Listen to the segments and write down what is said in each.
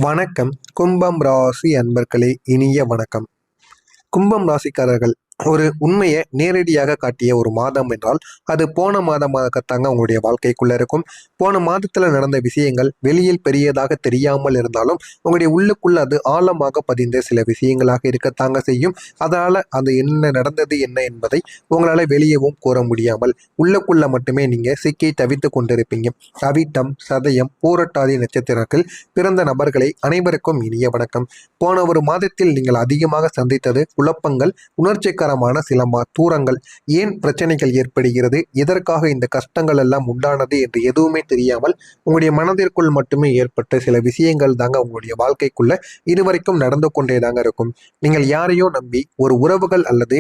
வணக்கம். கும்பம் ராசி அன்பர்களே, இனிய வணக்கம். கும்பம் ராசிக்காரர்கள் ஒரு உண்மையை நேரடியாக காட்டிய ஒரு மாதம் என்றால் அது போன மாதமாகத்தாங்க உங்களுடைய வாழ்க்கைக்குள்ள இருக்கும். போன மாதத்துல நடந்த விஷயங்கள் வெளியில் பெரியதாக தெரியாமல் இருந்தாலும் உங்களுடைய உள்ளுக்குள்ள அது ஆழமாக பதிந்த சில விஷயங்களாக இருக்கத்தாங்க செய்யும். அதனால அது என்ன நடந்தது என்ன என்பதை உங்களால வெளியவும் கூற முடியாமல் உள்ளுக்குள்ள மட்டுமே நீங்க சிக்கி தவித்து கொண்டிருப்பீங்க. அவிட்டம், சதயம், பூரட்டாதி நட்சத்திரத்தில் பிறந்த நபர்களை அனைவருக்கும் இனிய வணக்கம். போன ஒரு மாதத்தில் நீங்கள் அதிகமாக சந்தித்தது குழப்பங்கள், உணர்ச்சிகரமான சில தூரங்கள். ஏன் பிரச்சனைகள் ஏற்படுகிறது, எதற்காக இந்த கஷ்டங்கள் எல்லாம் உண்டானது என்று எதுவுமே தெரியாமல் உங்களுடைய மனதிற்குள் மட்டுமே ஏற்பட்ட சில விஷயங்கள் தாங்க உங்களுடைய வாழ்க்கைக்குள்ள இதுவரைக்கும் நடந்து கொண்டே தாங்க இருக்கும். நீங்கள் யாரையோ நம்பி ஒரு உறவுகள் அல்லது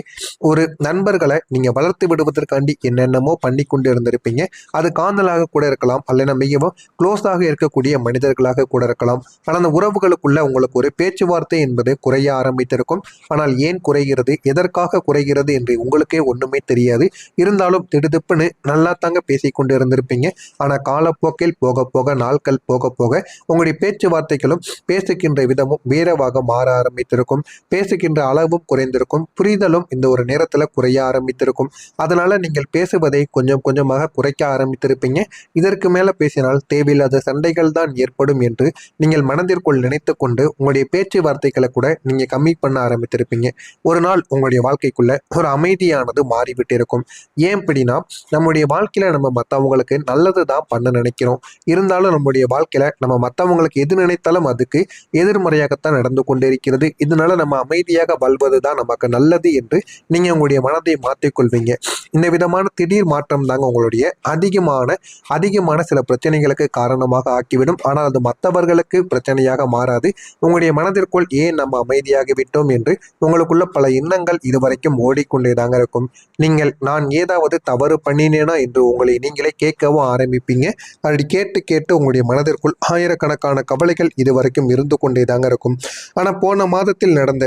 ஒரு நண்பர்களை நீங்க வளர்த்து விடுவதற்காண்டி என்னென்னமோ பண்ணி கொண்டு இருந்திருப்பீங்க. அது காதலாக கூட இருக்கலாம், அல்லது மிகவும் க்ளோஸாக இருக்கக்கூடிய மனிதர்களாக கூட இருக்கலாம். ஆனால் அந்த உறவுகளுக்குள்ள உங்களுக்கு ஒரு பேச்சுவார்த்தை என்பது குறைய ஆரம்பித்திருக்கும். ஆனால் ஏன் குறைகிறது, எதற்காக குறைகிறது என்று உங்களுக்கே ஒண்ணுமே தெரியாது. இருந்தாலும் திடுதிப்புன்னு நல்லா தாங்க பேசிக்கொண்டு இருந்திருப்பீங்க. ஆனா காலப்போக்கில் போக போக, நாட்கள் போக போக உங்களுடைய பேச்சுவார்த்தைகளும் பேசுகின்ற விதமும் வேறவாக மாற ஆரம்பித்திருக்கும். பேசுகின்ற அளவும் குறைந்திருக்கும். புரிதலும் இந்த ஒரு நேரத்துல குறைய ஆரம்பித்திருக்கும். அதனால நீங்கள் பேசுவதை கொஞ்சம் கொஞ்சமாக குறைக்க ஆரம்பித்திருப்பீங்க. இதற்கு மேல பேசினால் தேவையில்லாத சண்டைகள் தான் ஏற்படும் என்று நீங்கள் மனதிற்குள் நினைத்து கொண்டு உங்களுடைய பேச்சுவார்த்தைகளை கூட நீங்க கம்மி பண்ண ஆரம்பித்திருப்பீங்க. ஒரு நாள் உங்களுடைய வாழ்க்கைக்குள்ள ஒரு அமைதியானது மாறிவிட்டு இருக்கும். ஏன் அப்படின்னா, நம்முடைய வாழ்க்கையில நம்ம மற்றவங்களுக்கு நல்லது தான் பண்ண நினைக்கிறோம். இருந்தாலும் நம்முடைய வாழ்க்கையில நம்ம மற்றவங்களுக்கு எது நினைத்தாலும் அதுக்கு எதிர்மறையாகத்தான் நடந்து கொண்டிருக்கிறது. இதனால நம்ம அமைதியாக வாழ்வது தான் நமக்கு நல்லது என்று நீங்க உங்களுடைய மனதை மாற்றிக்கொள்வீங்க. இந்த விதமான திடீர் மாற்றம் தாங்க உங்களுடைய அதிகமான சில பிரச்சனைகளுக்கு காரணமாக ஆக்கிவிடும். ஆனால் அது மற்றவர்களுக்கு பிரச்சனையாக மாறாது. உங்களுடைய மனதிற்குள் ஏன் நம்ம அமைதியாகி விட்டோம் என்று உங்களுக்குள்ள பல எண்ணங்கள் இதுவரைக்கும் ஓடிக்கொண்டேதாங்க இருக்கும். நீங்கள் நான் ஏதாவது தவறு பண்ணினேனா என்று உங்களை நீங்களே கேட்கவும் ஆரம்பிப்பீங்க. அப்படி கேட்டு கேட்டு உங்களுடைய மனதிற்குள் ஆயிரக்கணக்கான கவலைகள் இதுவரைக்கும் இருந்து கொண்டேதாங்க இருக்கும். ஆனா போன மாதத்தில் நடந்த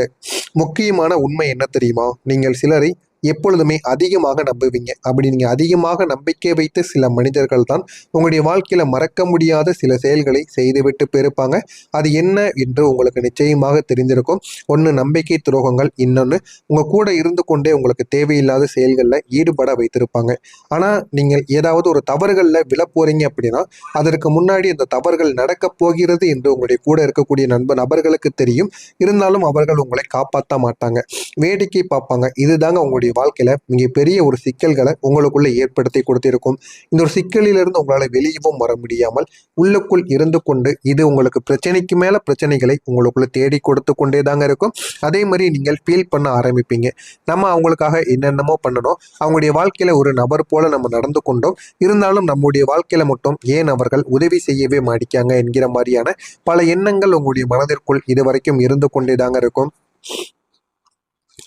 முக்கியமான உண்மை என்ன தெரியுமா? நீங்கள் சிலரை எப்பொழுதுமே அதிகமாக நம்புவீங்க. அப்படி நீங்க அதிகமாக நம்பிக்கை வைத்த சில மனிதர்கள் தான் உங்களுடைய வாழ்க்கையில மறக்க முடியாத சில செயல்களை செய்துவிட்டு போயிருப்பாங்க. அது என்ன என்று உங்களுக்கு நிச்சயமாக தெரிந்திருக்கும். ஒன்று நம்பிக்கை துரோகங்கள், இன்னொன்று உங்க கூட இருந்து கொண்டே உங்களுக்கு தேவையில்லாத செயல்களில் ஈடுபட வைத்திருப்பாங்க. ஆனா நீங்கள் ஏதாவது ஒரு தவறுகளில் விழ போறீங்க அப்படின்னா அதற்கு முன்னாடி அந்த தவறுகள் நடக்க போகிறது என்று உங்களுடைய கூட இருக்கக்கூடிய நபர்களுக்கு தெரியும். இருந்தாலும் அவர்கள் உங்களை காப்பாற்ற மாட்டாங்க, வேடிக்கை பார்ப்பாங்க. இதுதாங்க உங்களுடைய வாழ்க்கையில மிகப்பெரிய ஒரு சிக்கல்களை உங்களுக்குள்ள ஏற்படுத்தி கொடுத்திருக்கும். இந்த ஒரு சிக்கலிலிருந்து உங்களால வெளியவும் வர முடியாமல் உள்ளுக்குள் இருந்து கொண்டு இது உங்களுக்கு பிரச்சனைக்கு மேல பிரச்சனைகளை உங்களுக்குள்ள தேடி கொடுத்து கொண்டே தாங்க இருக்கும். அதே மாதிரி நீங்கள் ஃபீல் பண்ண ஆரம்பிப்பீங்க. நம்ம அவங்களுக்காக என்னென்னமோ பண்ணணும், அவங்களுடைய வாழ்க்கையில ஒரு நபர் போல நம்ம நடந்து கொண்டோம். இருந்தாலும் நம்முடைய வாழ்க்கையில மட்டும் ஏன் அவர்கள் உதவி செய்யவே மாட்டிக்காங்க என்கிற மாதிரியான பல எண்ணங்கள் உங்களுடைய மனதிற்குள் இதுவரைக்கும் இருந்து கொண்டே தாங்க இருக்கும்.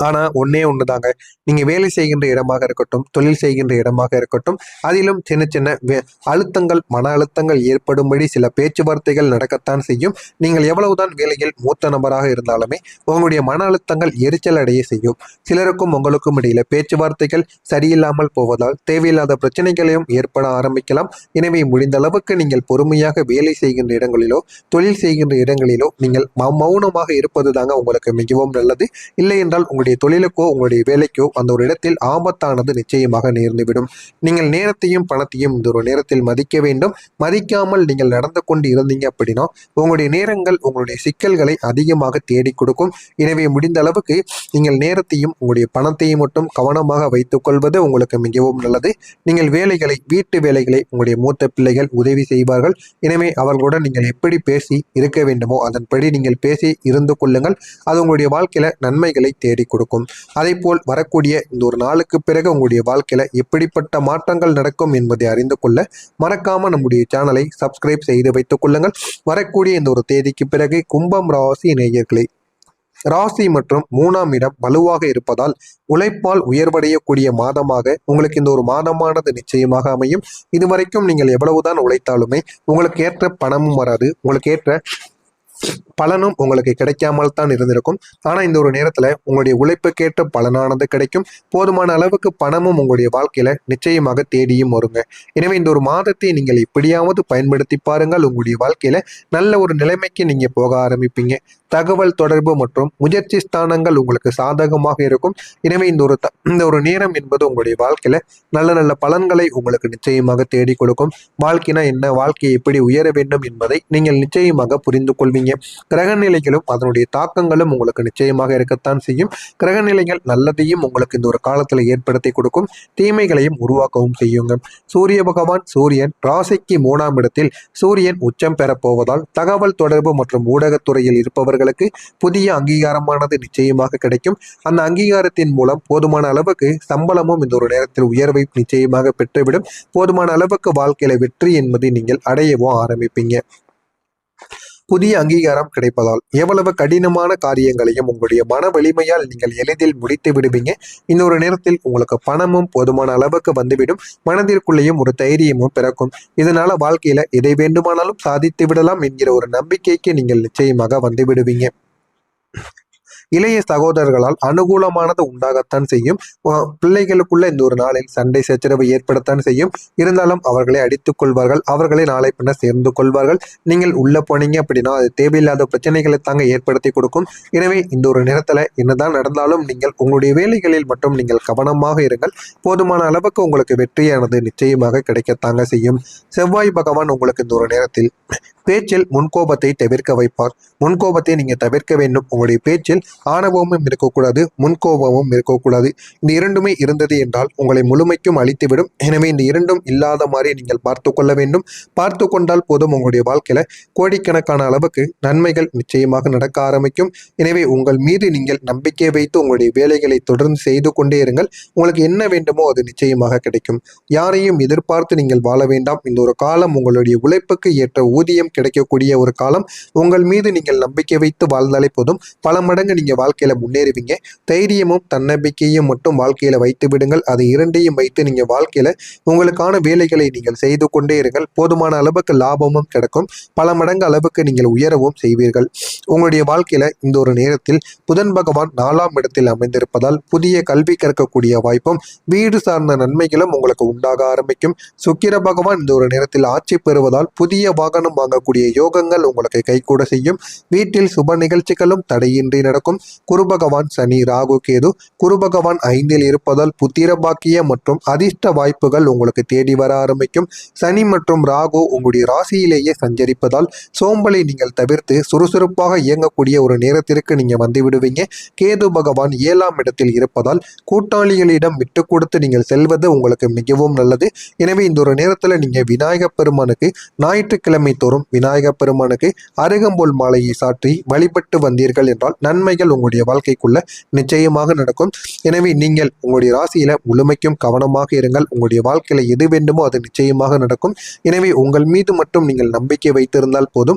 ஆனா ஒன்னே ஒண்ணுதாங்க, நீங்க வேலை செய்கின்ற இடமாக இருக்கட்டும், தொழில் செய்கின்ற இடமாக இருக்கட்டும், அதிலும் சின்ன சின்ன அழுத்தங்கள், மன அழுத்தங்கள் ஏற்படும்படி சில பேச்சுவார்த்தைகள் நடக்கத்தான் செய்யும். நீங்கள் எவ்வளவுதான் வேலையில் மூத்த நபராக இருந்தாலுமே உங்களுடைய மன அழுத்தங்கள் எரிச்சல் அடைய செய்யும். சிலருக்கும் உங்களுக்கும் இடையில பேச்சுவார்த்தைகள் சரியில்லாமல் போவதால் தேவையில்லாத பிரச்சனைகளையும் ஏற்பட ஆரம்பிக்கலாம். எனவே முடிந்த அளவுக்கு நீங்கள் பொறுமையாக வேலை செய்கின்ற இடங்களிலோ தொழில் செய்கின்ற இடங்களிலோ நீங்கள் மௌனமாக இருப்பது தாங்க உங்களுக்கு மிகவும் நல்லது. இல்லை என்றால் உங்களுடைய தொழிலுக்கோ உங்களுடைய வேலைக்கோ அந்த ஒரு இடத்தில் ஆபத்தானது நிச்சயமாக நேர்ந்துவிடும். நீங்கள் நேரத்தையும் பணத்தையும் இந்த ஒரு நேரத்தில் மதிக்க வேண்டும். மதிக்காமல் நீங்கள் நடந்து கொண்டு இருந்தீங்க அப்படின்னா உங்களுடைய நேரங்கள் உங்களுடைய சிக்கல்களை அதிகமாக தேடி கொடுக்கும். எனவே முடிந்த அளவுக்கு நீங்கள் நேரத்தையும் உங்களுடைய பணத்தையும் மட்டும் கவனமாக வைத்துக் கொள்வது உங்களுக்கு மிகவும் நல்லது. நீங்கள் வீட்டு வேலைகளை உங்களுடைய மூத்த பிள்ளைகள் உதவி செய்வார்கள். எனவே அவர்களுடன் நீங்கள் எப்படி பேசி இருக்க வேண்டுமோ அதன்படி நீங்கள் பேசி இருந்து கொள்ளுங்கள். அது உங்களுடைய வாழ்க்கையில நன்மைகளை தேடி கொடுக்கும். அதே போல் வரக்கூடிய இந்த ஒரு நாளுக்கு பிறகு உங்களுடைய வாழ்க்கையில எப்படிப்பட்ட மாற்றங்கள் நடக்கும் என்பதை அறிந்து கொள்ள மறக்காம நம்முடைய சேனலை சப்ஸ்கிரைப் செய்து வைத்துக் கொள்ளுங்கள். வரக்கூடிய இந்த ஒரு தேதிக்கு பிறகு கும்பம் ராசி நேயர்களே, ராசி மற்றும் 3ஆம் இடம் வலுவாக இருப்பதால் உழைப்பால் உயர்வடையக்கூடிய மாதமாக உங்களுக்கு இந்த ஒரு மாதமானது நிச்சயமாக அமையும். இதுவரைக்கும் நீங்கள் எவ்வளவுதான் உழைத்தாலுமே உங்களுக்கு ஏற்ற பணமும் வராது, உங்களுக்கு ஏற்ற பலனும் உங்களுக்கு கிடைக்காமல் தான் இருந்திருக்கும். ஆனா இந்த ஒரு நேரத்துல உங்களுடைய உழைப்புக்கேற்ற பலனானது கிடைக்கும். போதுமான அளவுக்கு பணமும் உங்களுடைய வாழ்க்கையில நிச்சயமாக தேடியும் வருங்க. எனவே இந்த ஒரு மாதத்தை நீங்கள் எப்படியாவது பயன்படுத்தி பாருங்கள். உங்களுடைய வாழ்க்கையில நல்ல ஒரு நிலைமைக்கு நீங்க போக ஆரம்பிப்பீங்க. தகவல் தொடர்பு மற்றும் முயற்சி ஸ்தானங்கள் உங்களுக்கு சாதகமாக இருக்கும். எனவே இந்த ஒரு நேரம் என்பது உங்களுடைய வாழ்க்கையில நல்ல நல்ல பலன்களை உங்களுக்கு நிச்சயமாக தேடி கொடுக்கும். வாழ்க்கைனா என்ன, வாழ்க்கையை எப்படி உயர வேண்டும் என்பதை நீங்கள் நிச்சயமாக புரிந்து கொள்வீங்க. கிரக நிலைகளும் அதனுடைய தாக்கங்களும் உங்களுக்கு நிச்சயமாக இருக்கத்தான் செய்யும். கிரக நிலைகள் நல்லதையும் உங்களுக்கு இந்த ஒரு காலத்துல ஏற்படுத்தி கொடுக்கும், தீமைகளையும் உருவாக்கவும் செய்யுங்க. சூரிய பகவான் சூரியன் ராசிக்கு 3ஆம் இடத்தில் சூரியன் உச்சம் பெறப் போவதால் தகவல் தொடர்பு மற்றும் ஊடகத்துறையில் இருப்பவர்களுக்கு புதிய அங்கீகாரமானது நிச்சயமாக கிடைக்கும். அந்த அங்கீகாரத்தின் மூலம் போதுமான அளவுக்கு சம்பளமும் இந்த ஒரு நேரத்தில் உயர்வை நிச்சயமாக பெற்றுவிடும். போதுமான அளவுக்கு வாழ்க்கையில வெற்றி என்பதை நீங்கள் அடையவும் ஆரம்பிப்பீங்க. புதிய அங்கீகாரம் கிடைப்பதால் எவ்வளவு கடினமான காரியங்களையும் உங்களுடைய மன வலிமையால் நீங்கள் எளிதில் முடித்து விடுவீங்க. இன்னொரு நேரத்தில் உங்களுக்கு பணமும் போதுமான அளவுக்கு வந்துவிடும். மனதிற்குள்ளேயும் ஒரு தைரியமும் பிறக்கும். இதனால வாழ்க்கையில எதை வேண்டுமானாலும் சாதித்து விடலாம் என்கிற ஒரு நம்பிக்கைக்கு நீங்கள் நிச்சயமாக வந்து விடுவீங்க. இளைய சகோதரர்களால் அனுகூலமானது உண்டாகத்தான் செய்யும். பிள்ளைகளுக்குள்ள இந்த ஒரு நாளில் சண்டை சச்சரவு ஏற்படத்தான் செய்யும். இருந்தாலும் அவர்களை அடித்துக் கொள்வார்கள். அவர்களை நாளை பின்ன சேர்ந்து கொள்வார்கள். நீங்கள் உள்ள போனீங்க அப்படின்னா அது தேவையில்லாத பிரச்சனைகளை தாங்க ஏற்படுத்தி கொடுக்கும். எனவே இந்த ஒரு நேரத்துல என்னதான் நடந்தாலும் நீங்கள் உங்களுடைய வேலைகளில் மட்டும் நீங்கள் கவனமாக இருங்கள். போதுமான அளவுக்கு உங்களுக்கு வெற்றியானது நிச்சயமாக கிடைக்கத்தாங்க செய்யும். செவ்வாய் பகவான் உங்களுக்கு இந்த ஒரு நேரத்தில் பேச்சில் முன்கோபத்தை தவிர்க்க வைப்பார். முன்கோபத்தை நீங்க தவிர்க்க வேண்டும். உங்களுடைய பேச்சில் ஆணவமும் இருக்கக்கூடாது, முன்கோபமும் இருக்கக்கூடாது. இந்த இரண்டுமே இருந்தது என்றால் உங்களை முழுமைக்கும் அழித்துவிடும். எனவே இந்த இரண்டும் இல்லாத மாதிரி நீங்கள் பார்த்து கொள்ள வேண்டும். பார்த்து கொண்டால் போதும், உங்களுடைய வாழ்க்கையில கோடிக்கணக்கான அளவுக்கு நன்மைகள் நிச்சயமாக நடக்க ஆரம்பிக்கும். எனவே உங்கள் மீது நீங்கள் நம்பிக்கை வைத்து உங்களுடைய வேலைகளை தொடர்ந்து செய்து கொண்டே இருங்கள். உங்களுக்கு என்ன வேண்டுமோ அது நிச்சயமாக கிடைக்கும். யாரையும் எதிர்பார்த்து நீங்கள் வாழ வேண்டாம். இந்த ஒரு காலம் உங்களுடைய உழைப்புக்கு ஏற்ற ஊதியம் கிடைக்கக்கூடிய ஒரு காலம். உங்கள் மீது நீங்கள் நம்பிக்கை வைத்து வாழ்ந்தாலே போதும், பல மடங்கு நீங்க வாழ்க்கையில முன்னேறுவீங்க. தைரியமும் தன்னம்பிக்கையும் மட்டும் வாழ்க்கையில வைத்து விடுங்கள். அது இரண்டையும் வைத்து நீங்க வாழ்க்கையில உங்களுக்கான வேலைகளை நீங்கள் செய்து கொண்டே இருங்கள். போதுமான அளவுக்கு லாபமும் கிடைக்கும். பல மடங்கு அளவுக்கு நீங்கள் உயரவும் செய்வீர்கள். உங்களுடைய வாழ்க்கையில இந்த ஒரு நேரத்தில் புதன் பகவான் 4ஆம் இடத்தில் அமைந்திருப்பதால் புதிய கல்வி கற்கக்கூடிய வாய்ப்பும் வீடு சார்ந்த நன்மைகளும் உங்களுக்கு உண்டாக ஆரம்பிக்கும். சுக்கிர பகவான் இந்த ஒரு நேரத்தில் ஆட்சி பெறுவதால் புதிய வாகனம் வாங்கக்கூடிய யோகங்கள் உங்களுக்கு கைகூட செய்யும். வீட்டில் சுப நிகழ்ச்சிகளும் தடையின்றி நடக்கும். குரு பகவான் சனி ராகு கேது குரு பகவான் 5இல் இருப்பதால் புத்திர பாக்கிய மற்றும் அதிர்ஷ்ட வாய்ப்புகள் உங்களுக்கு தேடி வர ஆரம்பிக்கும். சனி மற்றும் ராகு உங்களுடைய ராசியிலேயே சஞ்சரிப்பதால் சோம்பலை நீங்கள் தவிர்த்து சுறுசுறுப்பாக இயங்கக்கூடிய ஒரு நேரத்திற்கு நீங்க வந்து விடுவீங்க. கேது பகவான் 7ஆம் இடத்தில் இருப்பதால் கூட்டாளிகளிடம் விட்டு கொடுத்து நீங்கள் செல்வது உங்களுக்கு மிகவும் நல்லது. எனவே இந்த ஒரு நேரத்துல நீங்க விநாயகப் பெருமானுக்கு ஞாயிற்றுக்கிழமை தோறும் விநாயகப் பெருமானுக்கு அருகம்புல் மாலையை சாற்றி வழிபட்டு வந்தீர்கள் என்றால் நன்மைகள் உங்களுடைய வாழ்க்கைக்குள்ள நிச்சயமாக நடக்கும். எனவே நீங்கள் உங்களுடைய ராசியில முழுமைக்கும் கவனமாக இருங்கள். உங்களுடைய வாழ்க்கையில எது வேண்டுமோ அது நிச்சயமாக நடக்கும். எனவே உங்கள் மீது மட்டும் நீங்கள் நம்பிக்கை வைத்திருந்தால் போதும்,